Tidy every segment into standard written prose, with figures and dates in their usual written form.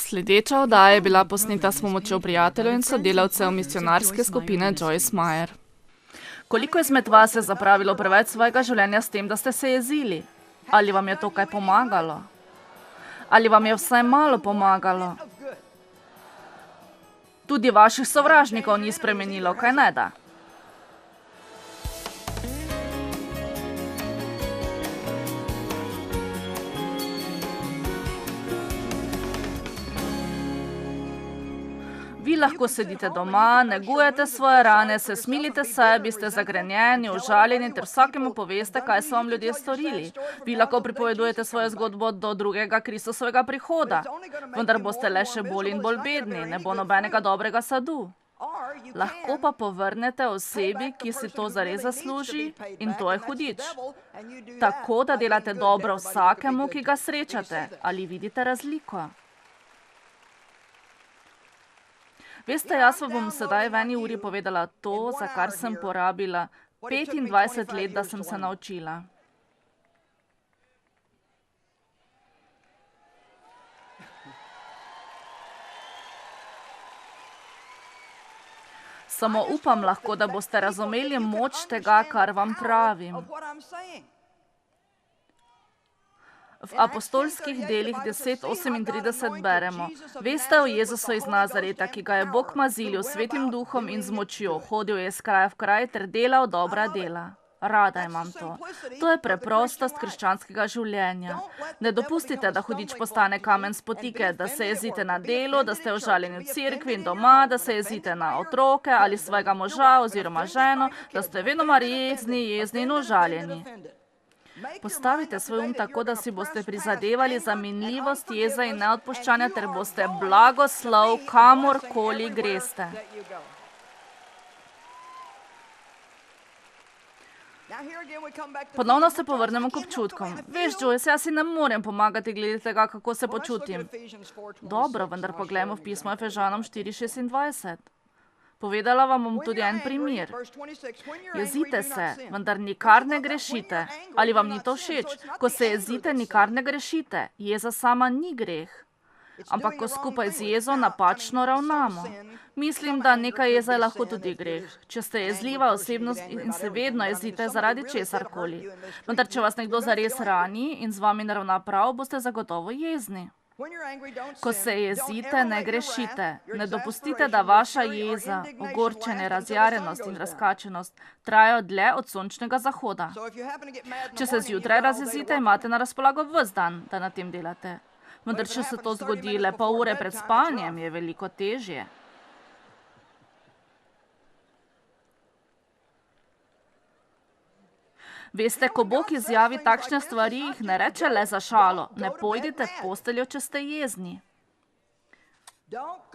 Sledeča oddaja je bila posneta s pomočjo prijateljev in sodelavcev misionarske skupine Joyce Meyer. Koliko izmed vas je zapravilo preveč svojega življenja s tem, da ste se jezili? Ali vam je to kaj pomagalo? Ali vam je vsaj malo pomagalo? Tudi vaših sovražnikov ni spremenilo, kaj ne da? Vi lahko sedite doma, negujete svoje rane, se smilite sebi, ste zagrenjeni, užaljeni ter vsakemu poveste, kaj so vam ljudje storili. Vi lahko pripovedujete svojo zgodbo do drugega Kristusovega prihoda, vendar boste le še bolj in bolj bedni, ne bo nobenega dobrega sadu. Lahko pa povrnete osebi, ki si to zares zasluži, in to je hudič. Tako, da delate dobro vsakemu, ki ga srečate. Ali vidite razliko? Veste, jaz vam bom sedaj v eni uri povedala to, za kar sem porabila 25 let, da sem se naučila. Samo upam lahko, da boste razumeli moč tega, kar vam pravim. V apostolskih delih 10:38 beremo: Veste o Jezusu iz Nazareta, ki ga je Bog mazilil s Svetim duhom in z močjo, hodil je iz kraja v kraj ter delal dobra dela. Rada imam to. To je preprostost krščanskega življenja. Ne dopustite, da hudič postane kamen spotike, da se jezite na delu, da ste užaljeni v cerkvi in doma, da se jezite na otroke ali svojega moža oziroma ženo, da ste vedno jezni in užaljeni. Postavite svoj tako, da si boste prizadevali za minljivost jeza in neodpuščanja ter boste blagoslov, kamorkoli greste. Ponovno se povrnemo k občutkom. Veš, Joyce, jaz si ne morem pomagati glede tega, kako se počutim. Dobro, vendar poglejmo v pismo Efežanom 4:26. Povedala vam bom tudi en primer. Jezite se, vendar nikar ne grešite. Ali vam ni to všeč? Ko se jezite, nikar ne grešite. Jeza sama ni greh. Ampak ko skupaj z jezo napačno ravnamo. Mislim, da nekaj jeza je lahko tudi greh. Če ste jezljiva osebnost in se vedno jezite zaradi česarkoli. Vendar če vas nekdo zares rani in z vami ne ravna prav, boste zagotovo jezni. Ko se jezite, ne grešite. Ne dopustite, da vaša jeza, ogorčenje, razjarjenost in razkačenost trajajo dlje od sončnega zahoda. Če se zjutraj razjezite, imate na razpolago ves dan, da na tem delate. Vendar če se to zgodi le pol ure pred spanjem, je veliko težje. Veste, ko Bog izjavi takšne stvari, jih ne reče le za šalo. Ne pojdite v posteljo, če ste jezni.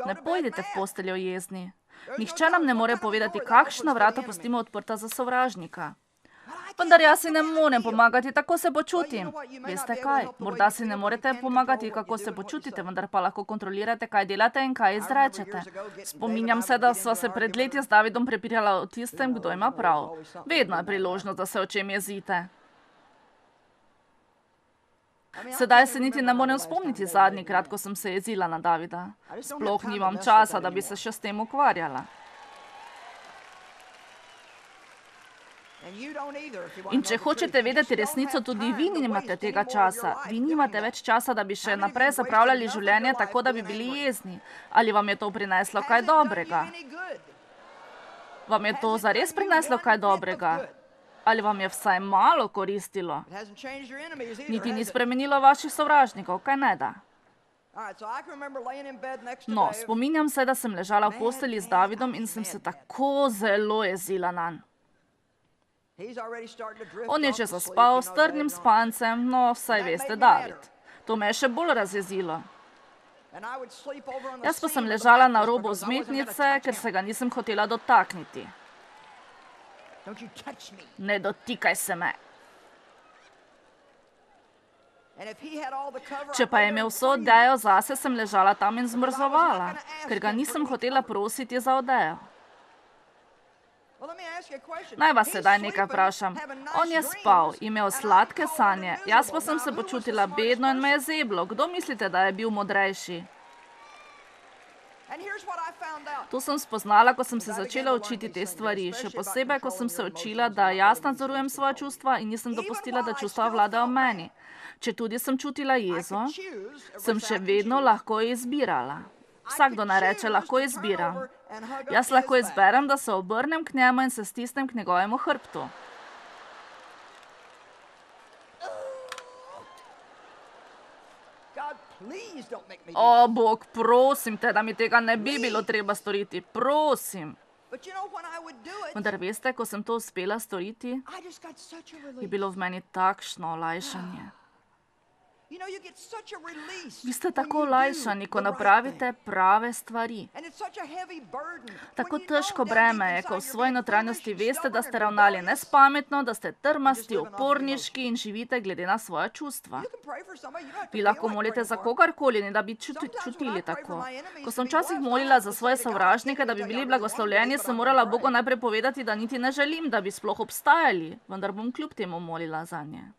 Ne pojdite v posteljo jezni. Nihče nam ne more povedati, kakšna vrata pustimo odprta za sovražnika. Vendar jaz si ne morem pomagati, tako se počutim. Veste kaj? Morda si ne morete pomagati, kako se počutite, vendar pa lahko kontrolirate, kaj delate in kaj izrečete. Spominjam se, da sva se pred leti z Davidom prepirala o tistem, kdo ima prav. Vedno je priložnost, da se o čem jezite. Sedaj se niti ne morem spomniti zadnjikrat, ko sem se jezila na Davida. Sploh nimam časa, da bi se še s tem ukvarjala. In če hočete vedeti resnico, tudi vi nimate tega časa. Vi nimate več časa, da bi še naprej zapravljali življenje tako, da bi bili jezni. Ali vam je to prineslo kaj dobrega? Vam je to zares prineslo kaj dobrega? Ali vam je vsaj malo koristilo? Niti ni spremenilo vaših sovražnikov, kaj ne da? No, spominjam se, da sem ležala v postelji z Davidom in sem se tako zelo jezila nanj. On je že zaspal s trdnim spancem, no, vsaj veste, David. To me je še bolj razjezilo. Jaz pa sem ležala na robu vzmetnice, ker se ga nisem hotela dotakniti. Ne dotikaj se me. Če pa je imel vso odejo zase, sem ležala tam in zmrzovala, ker ga nisem hotela prositi za odejo. Naj vas sedaj nekaj vprašam. On je spal, imel sladke sanje, jaz pa sem se počutila bedno in me je zeblo. Kdo mislite, da je bil modrejši? To sem spoznala, ko sem se začela učiti te stvari, še posebej, ko sem se učila, da jaz nadzorujem svoja čustva in nisem dopustila, da čustva vladajo meni. Če tudi sem čutila jezo, sem še vedno lahko izbirala. Vsakdo naj reče, lahko izbiram. Jaz lahko izberem, da se obrnem k njemu in se stisnem k njegovemu hrbtu. O, Bog, prosim te, da mi tega ne bi bilo treba storiti. Prosim. Vendar veste, ko sem to uspela storiti, je bilo v meni takšno olajšanje. Vi ste tako olajšani, ko napravite prave stvari. Tako težko breme je, ko v svoji notranjosti veste, da ste ravnali nespametno, da ste trmasti, uporniški in živite glede na svoja čustva. Vi lahko molite za kogarkoli, ne da bi čutili tako. Ko sem včasih molila za svoje sovražnike, da bi bili blagoslovljeni, sem morala Bogu najprej povedati, da niti ne želim, da bi sploh obstajali, vendar bom kljub temu molila zanje.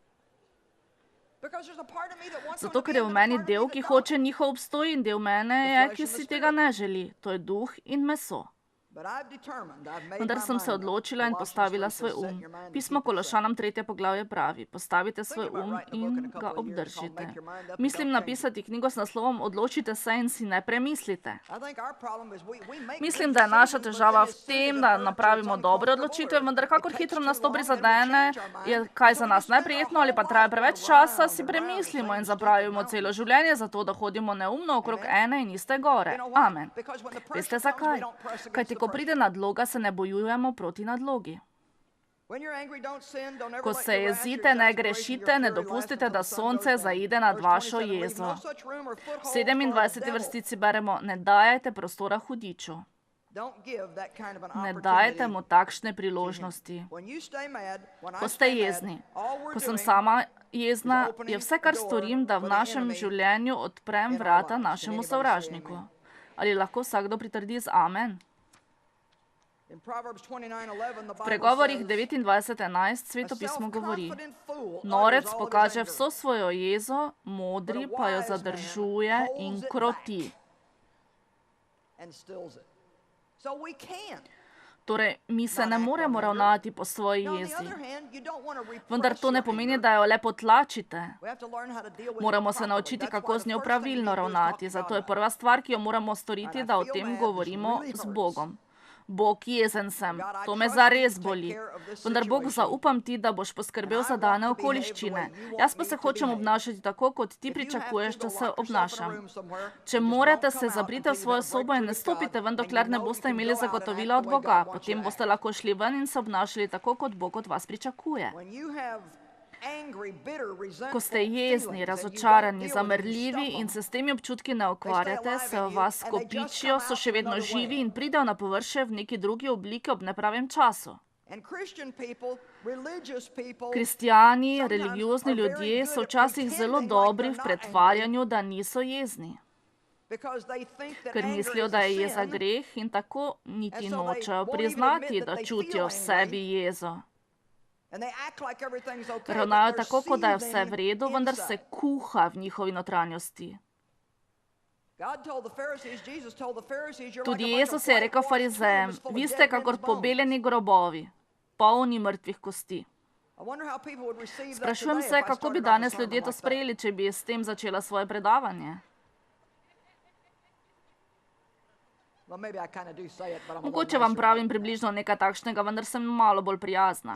Zato, ker je v meni del, ki hoče njihov obstoj, in del mene je, ki si tega ne želi. To je duh in meso. Vendar sem se odločila in postavila svoj Pismo Kološanom 3. poglavje pravi: postavite svoj in ga obdržite. Mislim napisati knjigo s naslovom Odločite se in si ne premislite. Mislim, da je naša težava v tem, da napravimo dobre odločitve, vendar kakor hitro nas to prizadene, je kaj za nas neprijetno ali pa traja preveč časa, si premislimo in zapravimo celo življenje za to, da hodimo neumno okrog ene in iste gore. Amen. Veste zakaj? Kajti ko pride nadloga, se ne bojujemo proti nadlogi. Ko se jezite, ne grešite, ne dopustite, da sonce zaide nad vašo jezo. V 27. vrstici beremo: ne dajajte prostora hudiču. Ne dajajte mu takšne priložnosti. Ko ste jezni. Ko sem sama jezna, je vse, kar storim, da v našem življenju odprem vrata našemu sovražniku. Ali lahko vsakdo pritrdi z amen? V pregovorih 29.11 Sveto pismo govori: norec pokaže vso svojo jezo, modri pa jo zadržuje in kroti. Torej, mi se ne moremo ravnati po svoji jezi. Vendar to ne pomeni, da jo le potlačite. Moramo se naučiti, kako z njo pravilno ravnati. Zato je prva stvar, ki jo moramo storiti, da o tem govorimo z Bogom. Bog, jezen sem, to me zares boli. Vendar Bog, zaupam ti, da boš poskrbel za dane okoliščine. Jaz pa se hočem obnašati tako, kot ti pričakuješ, da se obnašam. Če morate, se zaprite v svojo sobo in ne stopite ven, dokler ne boste imeli zagotovila od Boga. Potem boste lahko šli ven in se obnašali tako, kot Bog od vas pričakuje. Ko ste jezni, razočarani, zamrljivi in se s temi občutki ne ukvarjate, se v vas kopičijo, so še vedno živi in pridejo na površje v neki drugi obliki ob nepravem času. Kristjani, religiozni ljudje so včasih zelo dobri v pretvarjanju, da niso jezni. Ker mislijo, da je jeza greh in tako niti nočejo priznati, da čutijo v sebi jezo. Ravnajo tako, kot da je vse v redu, vendar se kuha v njihovi notranjosti. Tudi Jezus je rekel farizejem: vi ste kakor pobeljeni grobovi, polni mrtvih kosti. Sprašujem se, kako bi danes ljudje to sprejeli, če bi s tem začela svoje predavanje. Mogoče vam pravim približno nekaj takšnega, vendar sem malo bolj prijazna.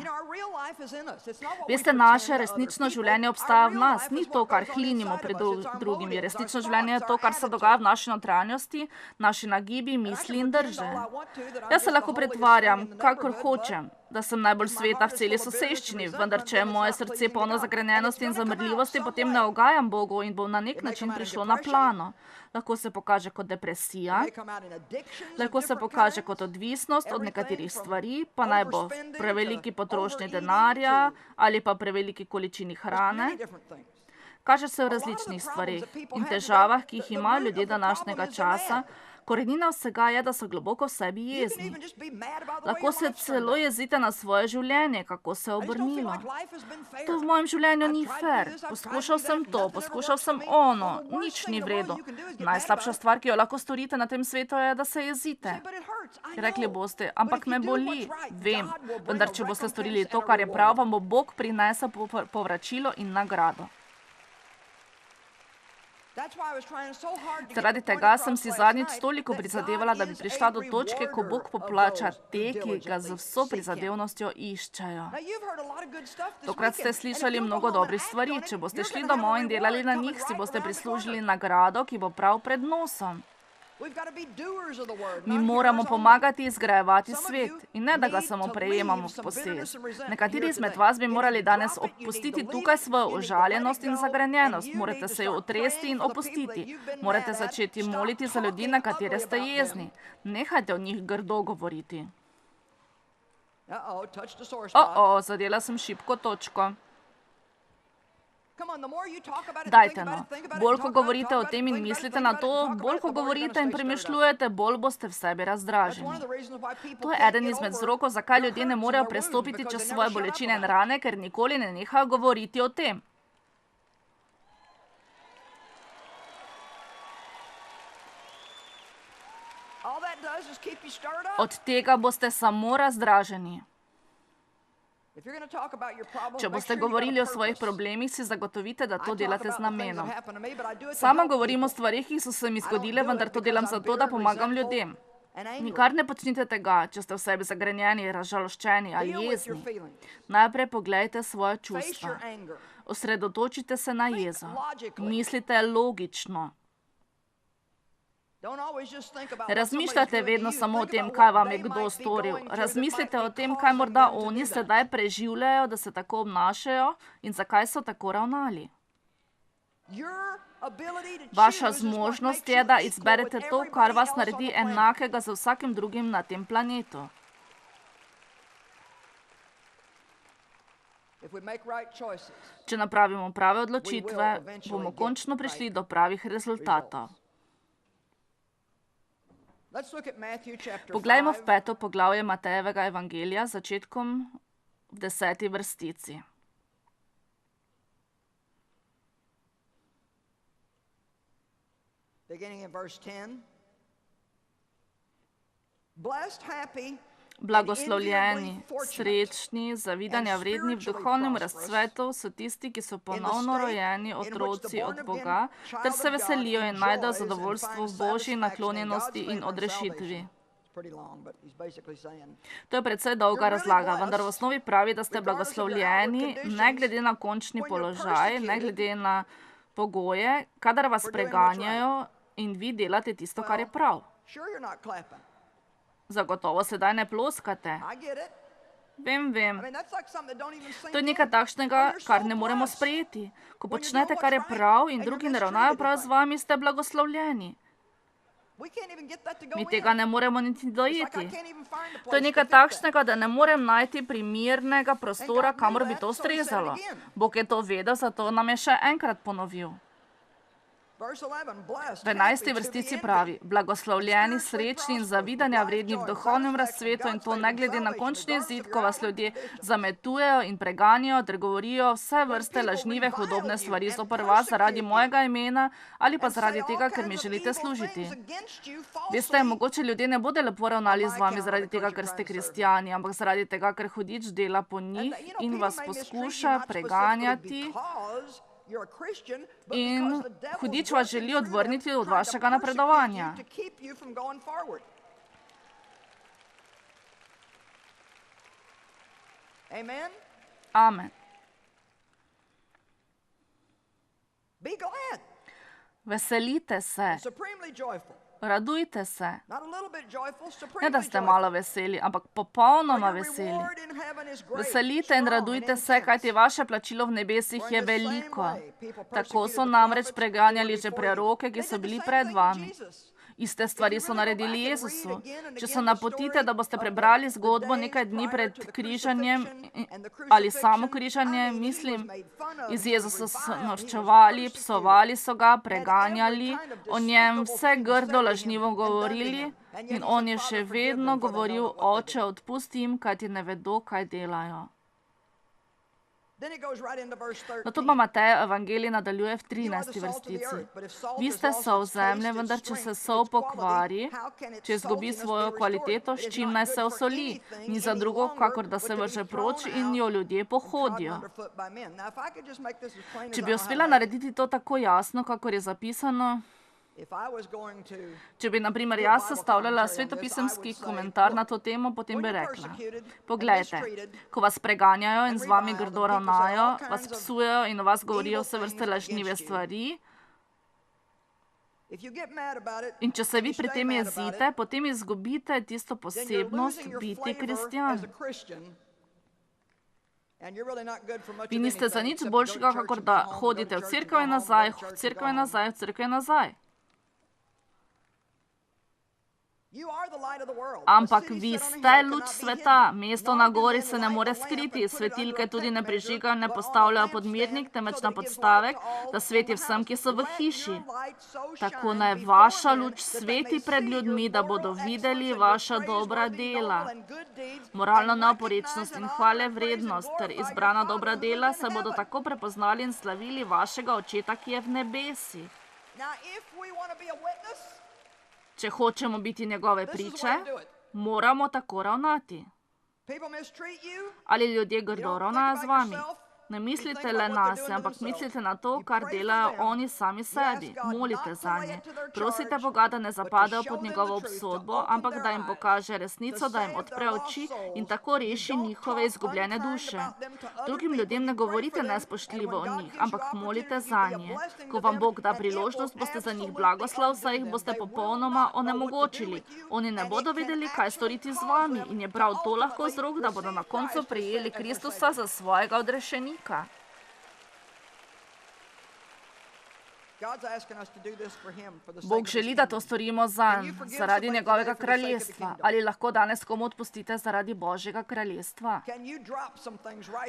Veste, naše resnično življenje obstaja v nas, ni to, kar hlinimo pred drugimi. Resnično življenje je to, kar se dogaja v naši notranjosti, naši nagibi, misli in drže. Jaz se lahko pretvarjam, kakor hočem, da sem najbolj sveta v celi soseščini, vendar če je moje srce polno zagrenjenosti in zamrljivosti, potem ne ugajam Bogu in bo na nek način prišlo na plano. Lahko se pokaže kot depresija, lahko se pokaže kot odvisnost od nekaterih stvari, pa naj bo preveliki potrošnji denarja ali pa preveliki količini hrane. Kaže se v različnih stvareh in težavah, ki jih imajo ljudje današnjega časa, Korenina vsega je, da so globoko v sebi jezni. Lahko se celo jezite na svoje življenje, kako se je obrnilo. To v mojem življenju ni fair. Poskušal sem to, poskušal sem ono, nič ni v redu. Najslabša stvar, ki jo lahko storite na tem svetu, je, da se jezite. Rekli boste, ampak me boli. Vem, vendar če boste storili to, kar je prav, vam bo Bog prinesel povračilo in nagrado. Zaradi tega sem si zadnjič toliko prizadevala, da bi prišla do točke, ko Bog poplača te, ki ga z vso prizadevnostjo iščejo. Tokrat ste slišali mnogo dobrih stvari. Če boste šli domov in delali na njih, si boste prislužili nagrado, ki bo prav pred nosom. Mi moramo pomagati izgrajevati svet in ne, da ga samo prejemamo v posest. Nekateri izmed vas bi morali danes opustiti tukaj svojo užaljenost in zagrenjenost. Morate se jo otresti in opustiti. Morate začeti moliti za ljudi, na katere ste jezni. Nehajte o njih grdo govoriti. Zadela sem šibko točko. Dajte no. Bolj, ko govorite o tem in mislite na to, bolj, ko govorite in premišljujete, bolj boste v sebi razdraženi. To je eden izmed vzrokov, zakaj ljudje ne morejo prestopiti čez svoje bolečine in rane, ker nikoli ne nehajo govoriti o tem. Od tega boste samo razdraženi. Če boste govorili o svojih problemih, si zagotovite, da to delate z namenom. Sama govorim o stvarih, ki so se mi zgodile, vendar to delam zato, da pomagam ljudem. Nikar ne počnite tega, če ste v sebi zagrenjeni, razžaloščeni ali jezni. Najprej poglejte svoje čustva. Osredotočite se na jezo. Mislite logično. Ne razmišljate vedno samo o tem, kaj vam je kdo storil. Razmislite o tem, kaj morda oni sedaj preživljajo, da se tako obnašajo in zakaj so tako ravnali. Vaša zmožnost je, da izberete to, kar vas naredi enakega z vsakim drugim na tem planetu. Če napravimo prave odločitve, bomo končno prišli do pravih rezultatov. Poglejmo v 5. poglavje Matejevega evangelija, začetkom v 10. vrstici. Blagoslovljeni, srečni, zavidanja vredni v duhovnem razcvetu so tisti, ki so ponovno rojeni otroci od Boga, ter se veselijo in najdejo zadovoljstvo v Božji naklonjenosti in odrešitvi. To je precej dolga razlaga, vendar v osnovi pravi, da ste blagoslovljeni, ne glede na končni položaj, ne glede na pogoje, kadar vas preganjajo in vi delate tisto, kar je prav. Zagotovo sedaj ne ploskate. Vem. To je nekaj takšnega, kar ne moremo sprejeti. Ko počnete, kar je prav in drugi ne ravnajo prav z vami, ste blagoslovljeni. Mi tega ne moremo niti dojeti. To je nekaj takšnega, da ne morem najti primernega prostora, kamor bi to ustrezalo. Bog je to vedel, zato nam je še enkrat ponovil. V 11. vrstici pravi, blagoslovljeni, srečni in zavidanja vredni v duhovnem razcvetu in to ne glede na končni izid, ko vas ljudje zametujejo in preganjajo ter govorijo vse vrste lažnive hudobne stvari zoper vas zaradi mojega imena ali pa zaradi tega, ker mi želite služiti. Veste, mogoče ljudje ne bodo lepo ravnali z vami zaradi tega, ker ste kristjani, ampak zaradi tega, ker hudič dela po njih in vas poskuša preganjati. In hudič vas želi odvrniti od vašega napredovanja. Amen. Veselite se. Radujte se. Ne, da ste malo veseli, ampak popolnoma veseli. Veselite in radujte se, kajti vaše plačilo v nebesih je veliko. Tako so namreč preganjali že preroke, ki so bili pred vami. Iste stvari so naredili Jezusu. Če se napotite, da boste prebrali zgodbo nekaj dni pred križanjem ali samo križanje, mislim, iz Jezusa so norčevali, psovali so ga, preganjali, o njem vse grdo lažnivo govorili in on je še vedno govoril: Oče, odpusti jim, kajti ne vedo, kaj delajo. Nato pa Matej evangelij nadaljuje v 13. vrstici. Vi ste sol zemlje, vendar če se sol pokvari, če izgubi svojo kvaliteto, s čim naj se osoli? Ni za drugo, kakor da se vrže proč in jo ljudje pohodijo. Če bi uspela narediti to tako jasno, kakor je zapisano, če bi, na primer, jaz sestavljala svetopisemski komentar na to temo, potem bi rekla: Poglejte, ko vas preganjajo in z vami grdo ravnajo, vas psujejo in o vas govorijo vse vrste lažnive stvari, in če se vi pri tem jezite, potem izgubite tisto posebnost biti kristjan. Vi niste za nič boljšega, kakor da hodite v cerkev in nazaj, v cerkev in nazaj, v cerkev in nazaj. Ampak vi ste luč sveta, mesto na gori se ne more skriti, svetilke tudi ne prižigajo, ne postavljajo pod mirnik, temveč na podstavek, da sveti vsem, ki so v hiši. Tako naj vaša luč sveti pred ljudmi, da bodo videli vaša dobra dela. Moralna neoporečnost in hvale vrednost ter izbrana dobra dela se bodo tako prepoznali in slavili vašega Očeta, ki je v nebesih. Če hočemo biti njegove priče, moramo tako ravnati. Ali ljudje grdo ravnajo z vami? Ne mislite le nase, ampak mislite na to, kar delajo oni sami sebi. Molite zanje. Prosite Boga, da ne zapadejo pod njegovo obsodbo, ampak da jim pokaže resnico, da jim odpre oči in tako reši njihove izgubljene duše. Drugim ljudem ne govorite nespoštljivo o njih, ampak molite zanje. Ko vam Bog da priložnost, boste za njih blagoslov, saj jih boste popolnoma onemogočili. Oni ne bodo vedeli, kaj storiti z vami, in je prav to lahko vzrok, da bodo na koncu prejeli Kristusa za svojega odrešenika. Bog želi, da to storimo zanj, zaradi njegovega kraljestva. Ali lahko danes komu odpustite zaradi Božjega kraljestva?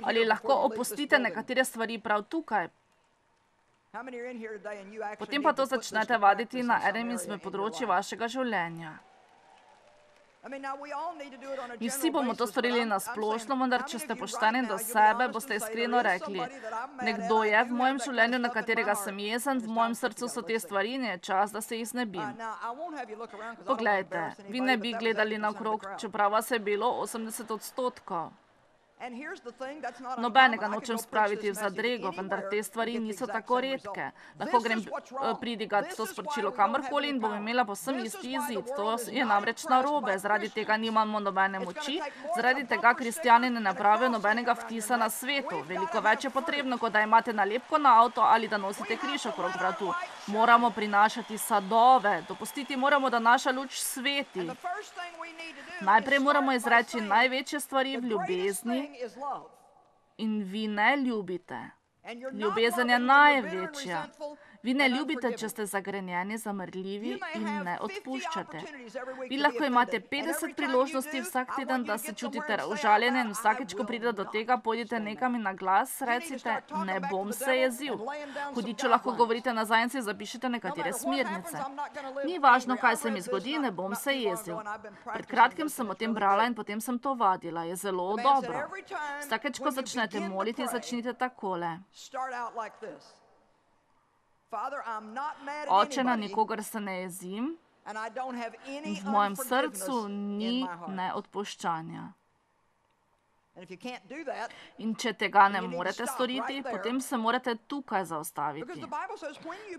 Ali lahko opustite nekatere stvari prav tukaj? Potem pa to začnete vaditi na enem izmed področji vašega življenja. Mi vsi bomo to storili na splošno, vendar če ste pošteni do sebe, boste iskreno rekli: nekdo je v mojem življenju, na katerega sem jezen, v mojem srcu so te stvari in je čas, da se jih znebim. Poglejte, vi ne bi gledali naokrog, čeprav vas je bilo 80%. Nobenega nočem spraviti v zadrego, vendar te stvari niso tako redke. Lahko grem pridigat to sporočilo kamorkoli in bom imela povsem isti izid. To je namreč narobe, zaradi tega nimamo nobene moči, zaradi tega kristjani ne napravijo nobenega vtisa na svetu. Veliko več je potrebno, kot da imate nalepko na avto ali da nosite križ okrog vratu. Moramo prinašati sadove, dopustiti moramo, da naša luč sveti. Najprej moramo izreči največje stvari v ljubezni in vi ne ljubite. Ljubezen je največja. Vi ne ljubite, če ste zagrenjeni, zamrljivi in ne odpuščate. Vi lahko imate 50 priložnosti vsak teden, da se čutite užaljene in vsakeč, ko pride do tega, pojdite nekam in na glas recite: ne bom se jezil. Hudiču lahko govorite nazaj in si zapišite nekatere smernice. Ni važno, kaj se mi zgodi, ne bom se jezil. Pred kratkim sem o tem brala in potem sem to vadila. Je zelo dobro. Vsakeč, ko začnete moliti, začnite takole: Oče, na nikogar se ne jezim in v mojem srcu ni neodpuščanja. In če tega ne morete storiti, potem se morate tukaj zaustaviti.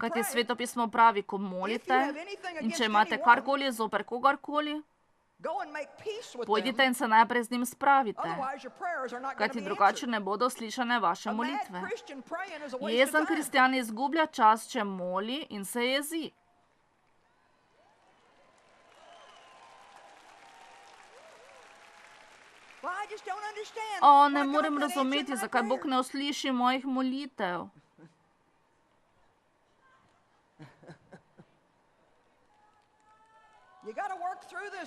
Kajti svetopismo pravi, ko molite in če imate karkoli zoper kogarkoli, pojdite in se najprej z njim spravite, kajti drugače ne bodo slišane vaše molitve. Jezen kristjan izgublja čas, če moli in se jezi. Ne morem razumeti, zakaj Bog ne usliši mojih molitev.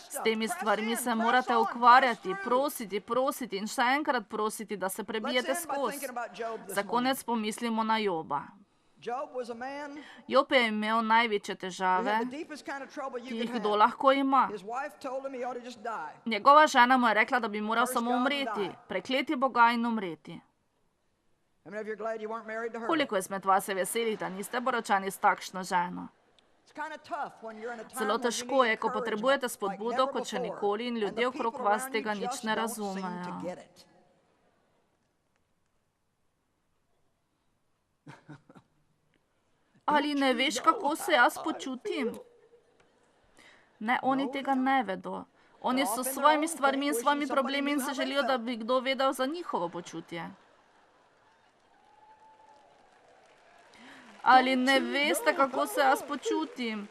S temi stvarmi se morate ukvarjati, prositi in še enkrat prositi, da se prebijete skozi. Za konec pomislimo na Joba. Job je imel največje težave, ki jih kdo lahko ima. Njegova žena mu je rekla, da bi moral samo umreti, prekleti Boga in umreti. Koliko izmed vas je veselih, da niste poročani s takšno ženo? Zelo težko je, ko potrebujete spodbudo, kot še nikoli, in ljudje okrog vas tega nič ne razumejo. Ali ne veš, kako se jaz počutim? Ne, oni tega ne vedo. Oni so s svojimi stvarmi in svojimi problemi in se želijo, da bi kdo vedel za njihovo počutje. Ali ne veste, kako se jaz počutim?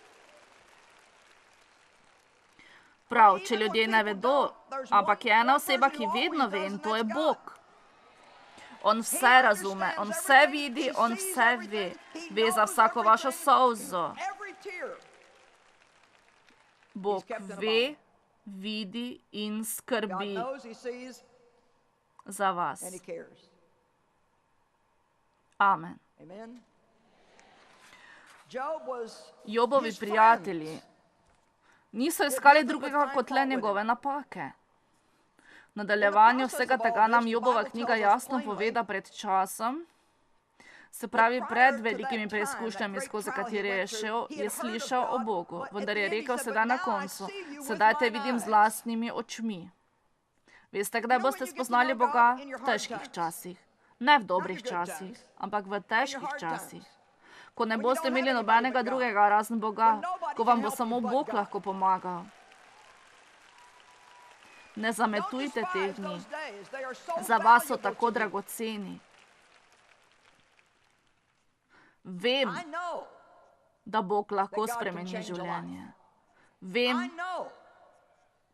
Prav, če ljudje ne vedo, ampak je ena oseba, ki vedno ve, in to je Bog. On vse razume, on vse vidi, on vse ve. Ve za vsako vašo solzo. Bog ve, vidi in skrbi za vas. Amen. Jobovi prijatelji niso iskali drugega kot le njegove napake. V nadaljevanju vsega tega nam Jobova knjiga jasno pove, da pred časom, se pravi pred velikimi preizkušnjami, skozi katere je šel, je slišal o Bogu, vendar je rekel sedaj na koncu, sedaj te vidim z lastnimi očmi. Veste, kdaj boste spoznali Boga? V težkih časih. Ne v dobrih časih, ampak v težkih časih. Ko ne boste imeli nobenega drugega razen Boga, ko vam bo samo Bog lahko pomagal. Ne zametujte teh dni. Za vas so tako dragoceni. Vem, da Bog lahko spremeni življenje. Vem,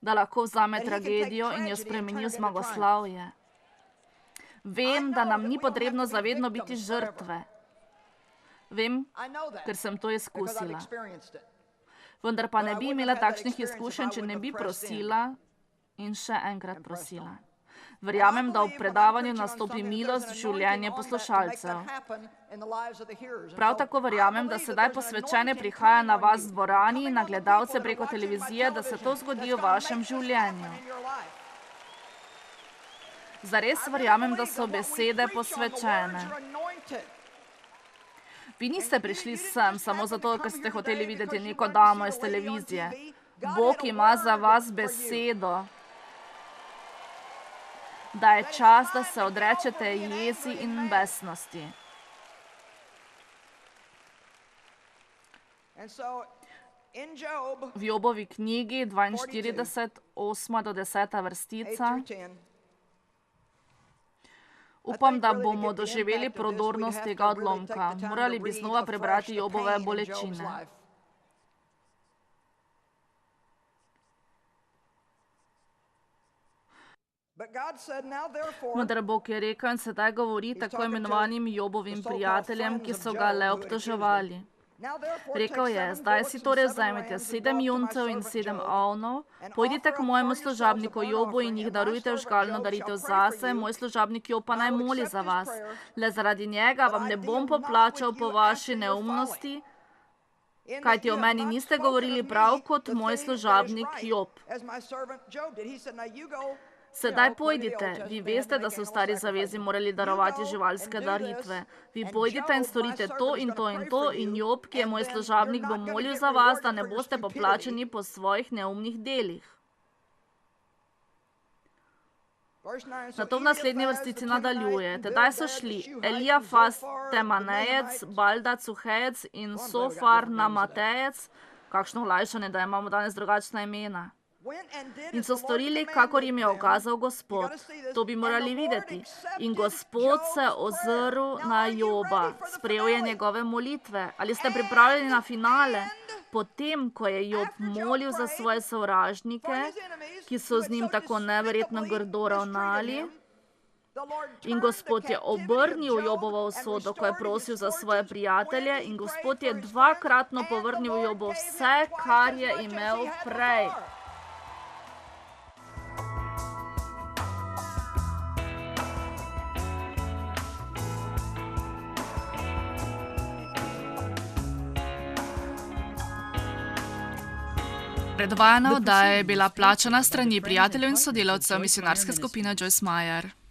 da lahko vzame tragedijo in jo spremeni v zmagoslavje. Vem, da nam ni potrebno zavedno biti žrtve. Vem, ker sem to izkusila. Vendar pa ne bi imela takšnih izkušenj, če ne bi prosila in še enkrat prosila. Verjamem, da ob predavanju nastopi milost v življenje poslušalcev. Prav tako verjamem, da sedaj posvečenje prihaja na vas v dvorani in na gledalce preko televizije, da se to zgodi v vašem življenju. Zares verjamem, da so besede posvečene. Vi niste prišli sem samo zato, ker ste hoteli videti neko damo iz televizije. Bog ima za vas besedo, da je čas, da se odrečete jezi in besnosti. V Jobovi knjigi 42, 8 do 10 vrstica, upam, da bomo doživeli prodornost tega odlomka. Morali bi znova prebrati Jobove bolečine. Vendar Bog je rekel in sedaj govori tako imenovanim Jobovim prijateljem, ki so ga le obtoževali. Rekel je, zdaj si torej vzemite 7 juncev in 7 ovnov, pojdite k mojemu služabniku Jobu in jih darujte v žgalno daritev zase, moj služabnik Job pa naj moli za vas. Le zaradi njega vam ne bom poplačal po vaši neumnosti, kajti o meni niste govorili prav kot moj služabnik Job. Sedaj pojdite, vi veste, da so v stari zavezi morali darovati živalske daritve. Vi pojdite in storite to in to in to in Job, ki je moj služabnik, bo molil za vas, da ne boste poplačeni po svojih neumnih delih. Nato v naslednji vrstici nadaljuje. Tedaj so šli Elijafaz Temanejec, Baldad Suhejec in Sofar Namatejec, kakšno olajšanje, da imamo danes drugačna imena. In so storili, kakor jim je ukazal Gospod. To bi morali videti. In Gospod se ozrl na Joba, sprejel je njegove molitve. Ali ste pripravljeni na finale? Potem, ko je Job molil za svoje sovražnike, ki so z njim tako neverjetno grdo ravnali, In Gospod je obrnil Jobovo usodo, ko je prosil za svoje prijatelje, in Gospod je dvakratno povrnil Jobu vse, kar je imel prej. Predvajana oddaja je bila plačana s strani prijateljev in sodelavcev misionarske skupine Joyce Meyer.